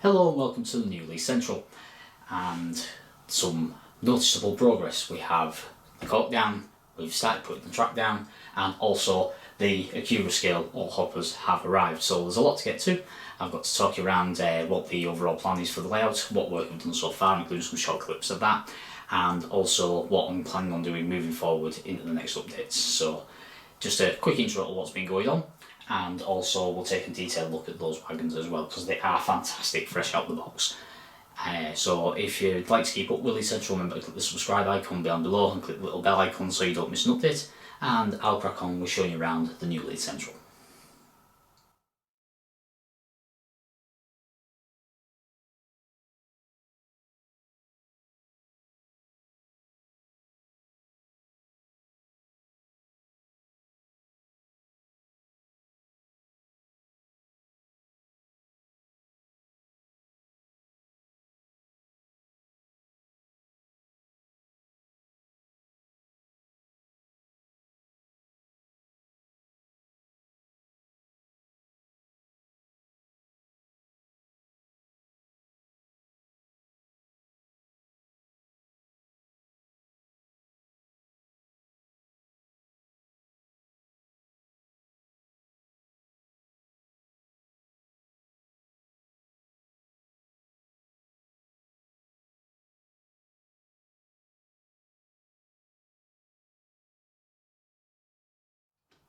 Hello and welcome to the new Leith Central, and some noticeable progress. We have the cork down, we've started putting the track down, and also the Accurascale all hoppers have arrived. So there's a lot to get to. I've got to talk you around what the overall plan is for the layout, what work I've done so far, including some short clips of that, and also what I'm planning on doing moving forward into the next updates. So just a quick intro to what's been going on. And also we'll take a detailed look at those wagons as well, because they are fantastic fresh out the box. So if you'd like to keep up with Leith Central, remember to click the subscribe icon down below and click the little bell icon so you don't miss an update, and I'll crack on with showing you around the new Leith Central.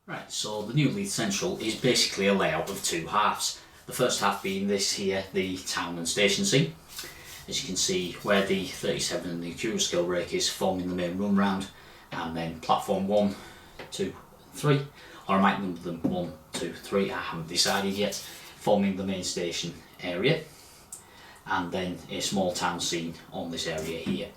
Right, so the new Leith Central is basically a layout of two halves. The first half being this here, the town and station scene. As you can see, where the 37 and the Accurascale rake is forming the main run round, and then platform 1, 2, 3, or I might number them 1, 2, 3, I haven't decided yet, forming the main station area, and then a small town scene on this area here.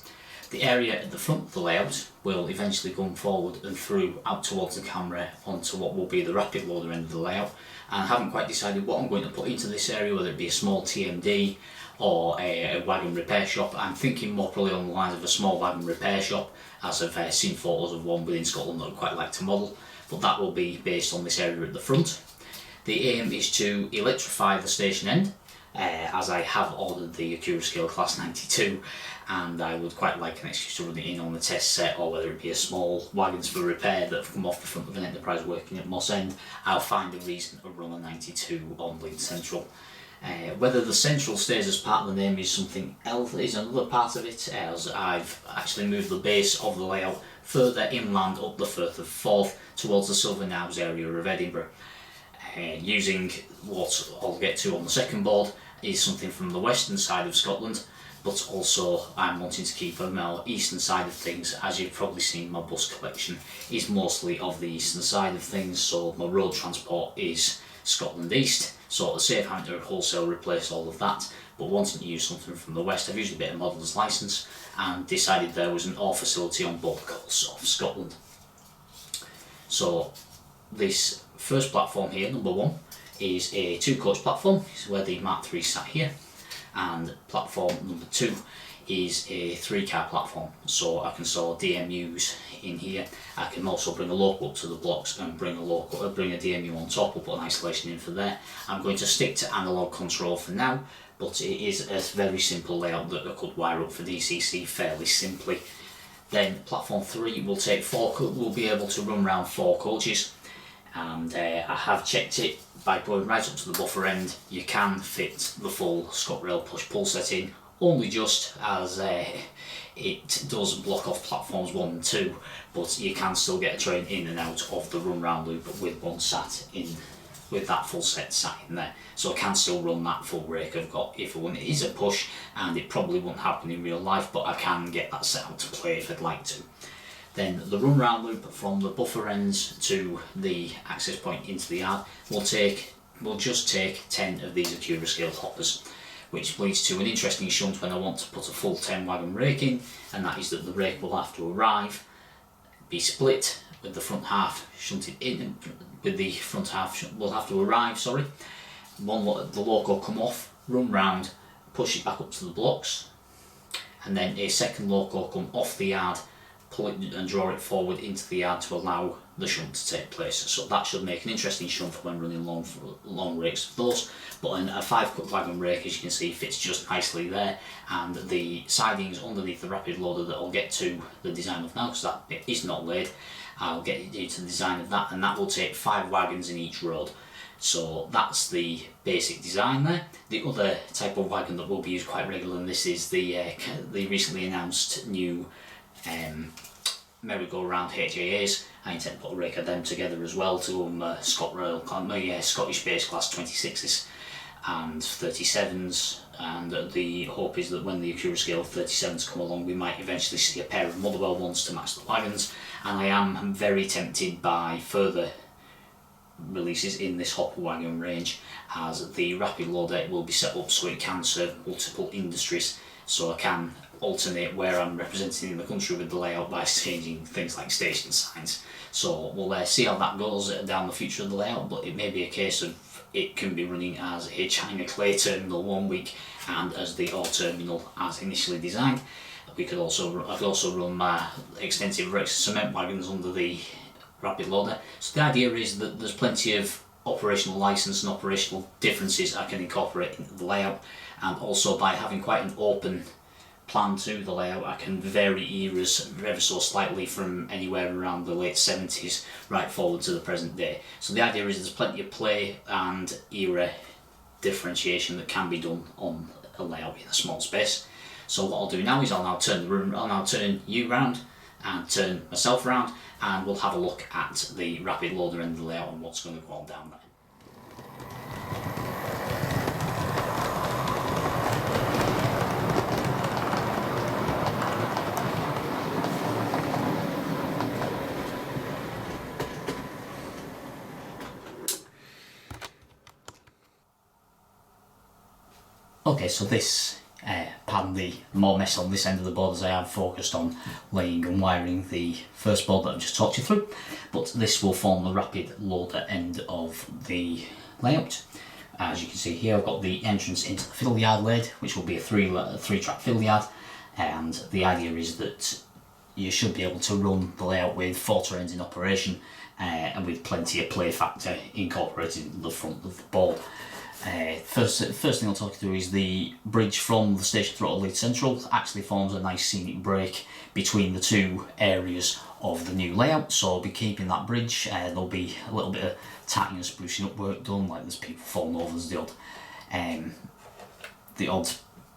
The area at the front of the layout will eventually come forward and through out towards the camera onto what will be the rapid loader end of the layout, and I haven't quite decided what I'm going to put into this area, whether it be a small TMD or a wagon repair shop. I'm thinking more probably on the lines of a small wagon repair shop, as I've seen photos of one within Scotland that I'd quite like to model, but that will be based on this area at the front. The aim is to electrify the station end, as I have ordered the Accurascale Class 92, and I would quite like an excuse to run it in on the test set, or whether it be a small wagons for repair that have come off the front of an enterprise working at Moss End. I'll find a reason to run a 92 on Leith Central. Whether the Central stays as part of the name is something else, is another part of it, as I've actually moved the base of the layout further inland up the Firth of Forth towards the Silver Knobs area of Edinburgh. Using what I'll get to on the second board is something from the western side of Scotland, but also I'm wanting to keep a more eastern side of things. As you've probably seen, my bus collection is mostly of the eastern side of things, so my road transport is Scotland East, so to save having to wholesale replace all of that, but wanting to use something from the west, I've used a bit of modeller's licence and decided there was an ore facility on both coasts of Scotland. So this first platform here, number 1, is a 2-coach platform, is where the Mark III sat here, and platform number 2 is a 3-car platform, so I can store DMUs in here. I can also bring a loco up to the blocks and bring a DMU on top. I'll put an isolation in for there. I'm going to stick to analog control for now, but it is a very simple layout that I could wire up for DCC fairly simply. Then platform 3 will take will be able to run around 4 coaches, and I have checked it by going right up to the buffer end. You can fit the full ScotRail push-pull set in, only just as it does block off platforms 1 and 2, but you can still get a train in and out of the run round loop with one sat in, with that full set sat in there. So I can still run that full rake I've got if it is a push, and it probably won't happen in real life, but I can get that set out to play if I'd like to. Then the run round loop from the buffer ends to the access point into the yard will just take 10 of these Accurascale hoppers, which leads to an interesting shunt when I want to put a full 10 wagon rake in, and that is that the rake will have to arrive, be split with the front half shunted in, with the front half will have to arrive, sorry. The loco come off, run round, push it back up to the blocks, and then a second loco come off the yard, pull it and draw it forward into the yard to allow the shunt to take place. So that should make an interesting shunt for when running long rakes of those. But a 5-cut wagon rake, as you can see, fits just nicely there, and the sidings underneath the rapid loader that I'll get to the design of now, because that bit is not laid. I'll get you to the design of that, and that will take 5 wagons in each road. So that's the basic design there. The other type of wagon that will be used quite regularly, and this is the recently announced new merry-go-round HAAs. I intend to put a rake of them together as well to Scottish base class 26s and 37s, and the hope is that when the Accurascale 37s come along we might eventually see a pair of Motherwell ones to match the wagons, and I am very tempted by further releases in this hopper wagon range, as the rapid loader will be set up so it can serve multiple industries, so I can alternate where I'm representing in the country with the layout by changing things like station signs. So we'll see how that goes down the future of the layout, but it may be a case of it can be running as a China clay terminal one week and as the ore terminal as initially designed. I could also run my extensive rakes and cement wagons under the rapid loader. So the idea is that there's plenty of operational license and operational differences I can incorporate into the layout, and also by having quite an open plan to the layout I can vary eras ever so slightly from anywhere around the late 70s right forward to the present day. So the idea is there's plenty of play and era differentiation that can be done on a layout in a small space. So what I'll do now is I'll now turn you round and turn myself round, and we'll have a look at the rapid loader end of the layout and what's going to go on down there. Okay, so this, pardon the more mess on this end of the board as I have focused on laying and wiring the first board that I've just talked you through, but this will form the rapid loader end of the layout. As you can see here, I've got the entrance into the fiddle yard laid, which will be a three-track fiddle yard, and the idea is that you should be able to run the layout with 4 trains in operation and with plenty of play factor incorporated in the front of the board. First thing I'll talk you through is the bridge from the station throttle Leith Central actually forms a nice scenic break between the two areas of the new layout, so I'll be keeping that bridge. There'll be a little bit of tatting and sprucing up work done, like there's people falling over, there's the odd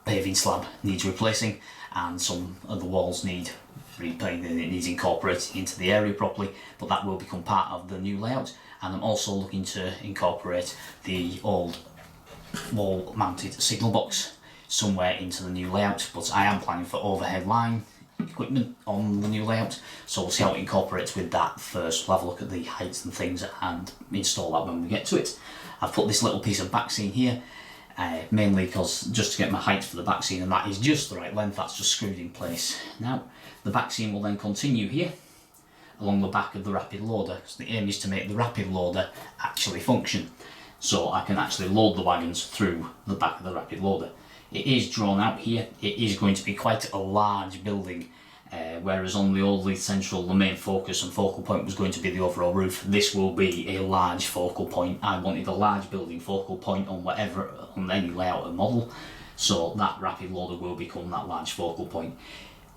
paving slab needs replacing, and some of the walls need repainting, it needs incorporated into the area properly, but that will become part of the new layout. And I'm also looking to incorporate the old wall mounted signal box somewhere into the new layout, but I am planning for overhead line equipment on the new layout, so we'll see how it incorporates with that first. We'll have a look at the heights and things and install that when we get to it. I've put this little piece of back seam here, mainly because just to get my height for the back seam, and that is just the right length, that's just screwed in place. Now the back seam will then continue here along the back of the rapid loader, because the aim is to make the rapid loader actually function, so I can actually load the wagons through the back of the rapid loader. It is drawn out here, it is going to be quite a large building, whereas on the old Leith Central the main focus and focal point was going to be the overall roof. This will be a large focal point. I wanted a large building focal point on any layout or model, so that rapid loader will become that large focal point.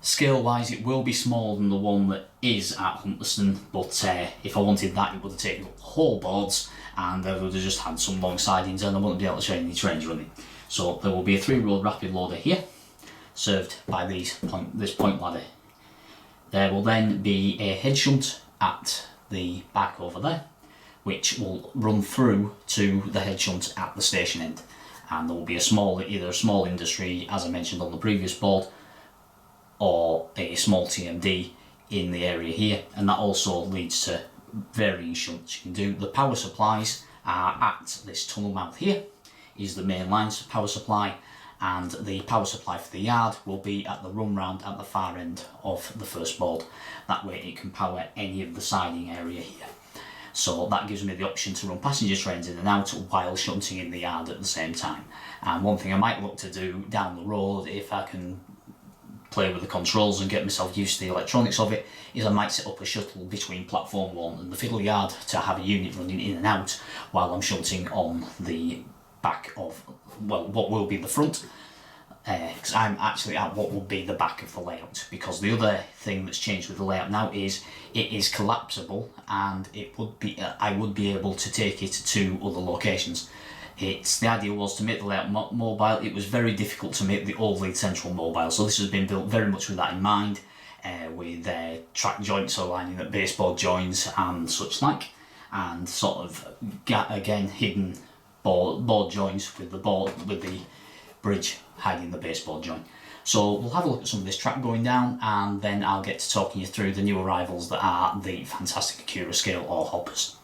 Scale wise it will be smaller than the one that is at Hunterston, but if I wanted that it would have taken up the whole boards and I would have just had some long sidings and I wouldn't be able to train any trains running. So there will be a 3-road rapid loader here, served by this point ladder. There will then be a head shunt at the back over there, which will run through to the head shunt at the station end, and there will be either a small industry, as I mentioned on the previous board, or a small TMD in the area here, and that also leads to varying shunts you can do. The power supplies are at this tunnel mouth here, is the main line's power supply, and the power supply for the yard will be at the run round at the far end of the first board. That way it can power any of the siding area here. So that gives me the option to run passenger trains in and out while shunting in the yard at the same time. And one thing I might look to do down the road, if I can play with the controls and get myself used to the electronics of it, is I might set up a shuttle between platform 1 and the fiddle yard to have a unit running in and out while I'm shunting on the back of, well, what will be the front, because I'm actually at what will be the back of the layout, because the other thing that's changed with the layout now is it is collapsible, and it would be I would be able to take it to other locations. The idea was to make the layout mobile. It was very difficult to make the old Leith Central mobile, so this has been built very much with that in mind, with track joints aligning at baseboard joins and such like, and sort of again hidden board joints with the bridge hiding the baseboard joint. So we'll have a look at some of this track going down, and then I'll get to talking you through the new arrivals that are the fantastic Accurascale ore hoppers.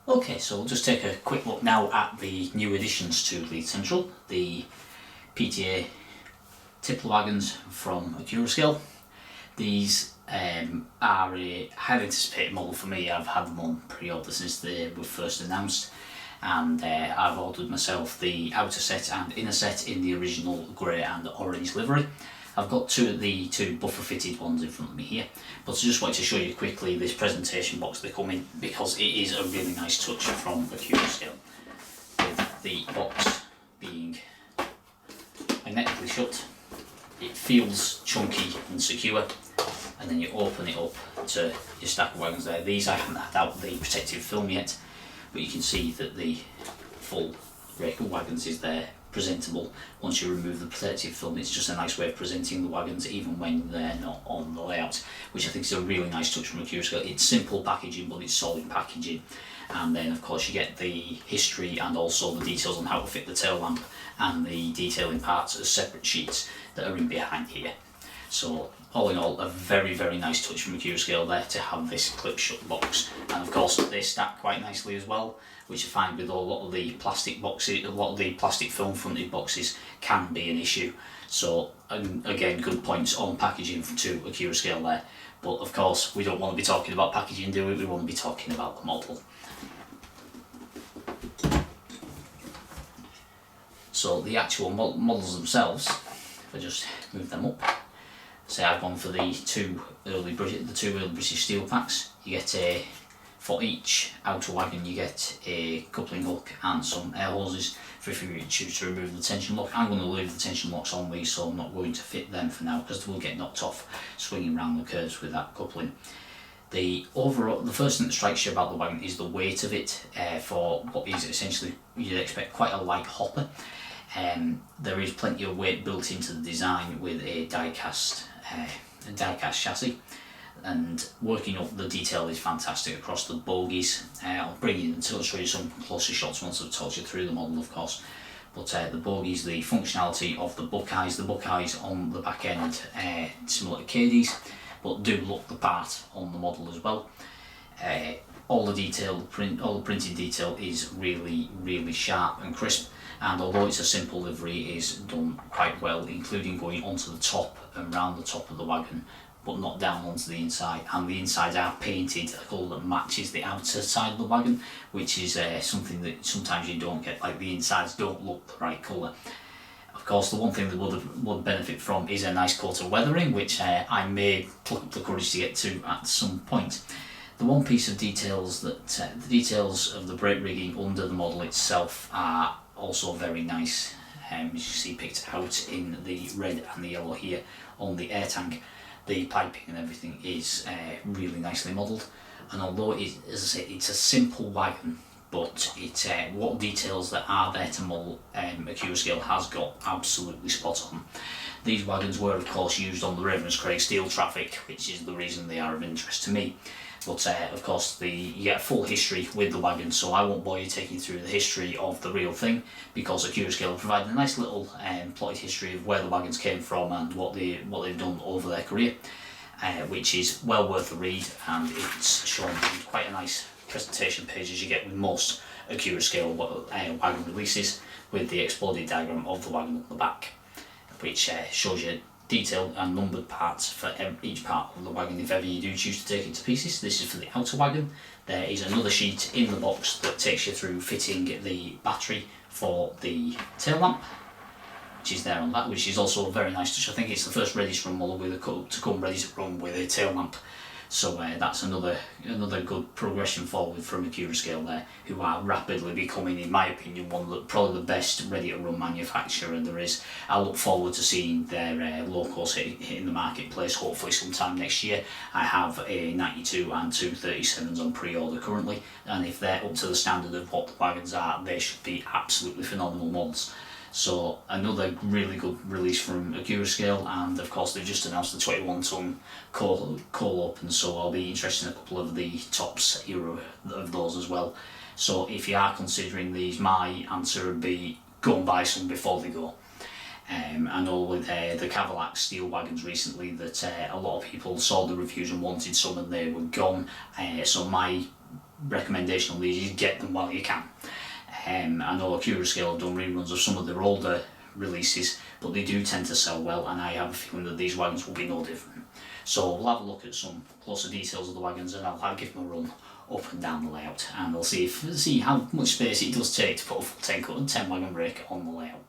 Okay, so we'll just take a quick look now at the new additions to Leith Central, the PTA tipple wagons from Accurascale. These are a highly anticipated model for me. I've had them on pre-order since they were first announced, and I've ordered myself the outer set and inner set in the original grey and orange livery. I've got the two buffer fitted ones in front of me here, but I just wanted to show you quickly this presentation box they come in, because it is a really nice touch from Accurascale, with the box being magnetically shut. It feels chunky and secure, and then you open it up to your stack of wagons there. These I haven't had out the protective film yet, but you can see that the full rake of wagons is there, presentable. Once you remove the protective film, it's just a nice way of presenting the wagons even when they're not on the layout, which I think is a really nice touch from Accurascale. It's simple packaging, but it's solid packaging. And then of course you get the history and also the details on how to fit the tail lamp and the detailing parts as separate sheets that are in behind here. So all in all, a very, very nice touch from Accurascale there to have this clip shut box. And of course they stack quite nicely as well, which I find with a lot of the plastic boxes, a lot of the plastic film fronted boxes can be an issue. So again, good points on packaging to Accurascale there. But of course we don't want to be talking about packaging, do we? We want to be talking about the model. So the actual models themselves, if I just move them up, say I've gone for the two early British steel packs. You get for each outer wagon you get a coupling hook and some air hoses for if you choose to remove the tension lock. I'm going to leave the tension locks on these, so I'm not going to fit them for now, because they will get knocked off swinging around the curves with that coupling. The first thing that strikes you about the wagon is the weight of it, for what is essentially, you'd expect quite a light hopper. There is plenty of weight built into the design with a die-cast chassis, and working up the detail is fantastic across the bogies. I'll bring in and show you some closer shots once I've talked you through the model, of course. But the bogies, the functionality of the buckeyes on the back end, similar to Cadie's, but do look the part on the model as well. All the printed detail is really, really sharp and crisp, and although it's a simple livery, it is done quite well, including going onto the top and round the top of the wagon, but not down onto the inside. And the insides are painted a colour that matches the outer side of the wagon, which is something that sometimes you don't get, like the insides don't look the right colour. Of course, the one thing that would benefit from is a nice coat of weathering, which I may pluck up the courage to get to at some point. The one piece of details that the details of the brake rigging under the model itself are also very nice. as you can see picked out in the red and the yellow here on the air tank. The piping and everything is really nicely modelled, and although it is, as I say, it's a simple wagon, but it's what details that are there to model Accurascale has got absolutely spot on. These wagons were of course used on the Ravenscraig steel traffic, which is the reason they are of interest to me. But of course you get a full history with the wagon, so I won't bore you taking through the history of the real thing, because Accurascale provided a nice little plotted history of where the wagons came from and what they've done over their career, which is well worth a read, and it's shown in quite a nice presentation page as you get with most Accurascale wagon releases, with the exploded diagram of the wagon on the back, which shows you detailed and numbered parts for each part of the wagon if ever you do choose to take it to pieces. This is for the outer wagon. There is another sheet in the box that takes you through fitting the battery for the tail lamp, which is there on that, which is also very nice touch. I think it's the first ready to run model with to come ready to run with a tail lamp. So that's another good progression forward from Accurascale there, who are rapidly becoming, in my opinion, probably the best ready to run manufacturer there is. I look forward to seeing their locals hitting the marketplace hopefully sometime next year. I have a 92 and two 37s on pre-order currently, and if they're up to the standard of what the wagons are, they should be absolutely phenomenal models. So another really good release from Accurascale, and of course they've just announced the 21 tonne coal open, so I'll be interested in a couple of the tops here of those as well. So if you are considering these, my answer would be go and buy some before they go. I know with the Cadillac steel wagons recently that a lot of people saw the reviews and wanted some and they were gone, so my recommendation on these is get them while you can. I know Accurascale have done reruns of some of their older releases, but they do tend to sell well, and I have a feeling that these wagons will be no different. So we'll have a look at some closer details of the wagons, and I'll give them a run up and down the layout, and we'll see how much space it does take to put a full 10 wagon brake on the layout.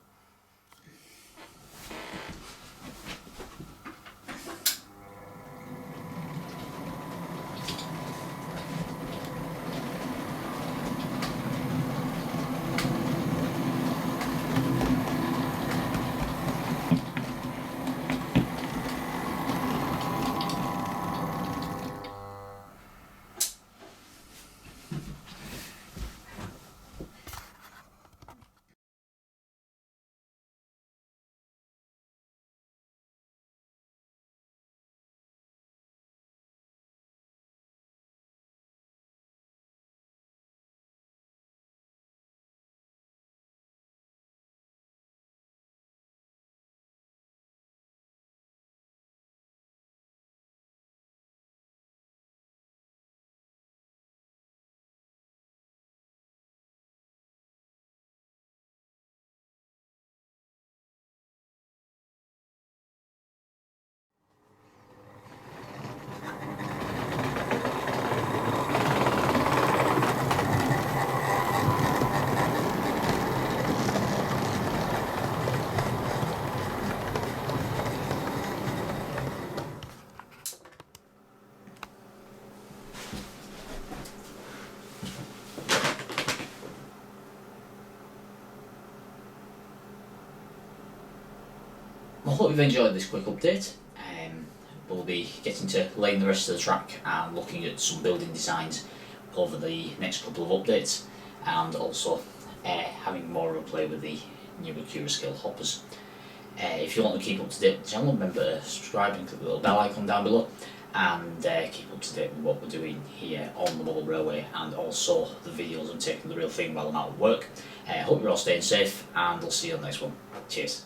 I hope you've enjoyed this quick update. We'll be getting to laying the rest of the track and looking at some building designs over the next couple of updates, and also having more of a play with the new Accurascale hoppers. If you want to keep up to date with the channel, remember to subscribe and click the little bell icon down below, and keep up to date with what we're doing here on the Model Railway, and also the videos of taking the real thing while I'm out at work. Hope you're all staying safe, and I'll see you on the next one. Cheers.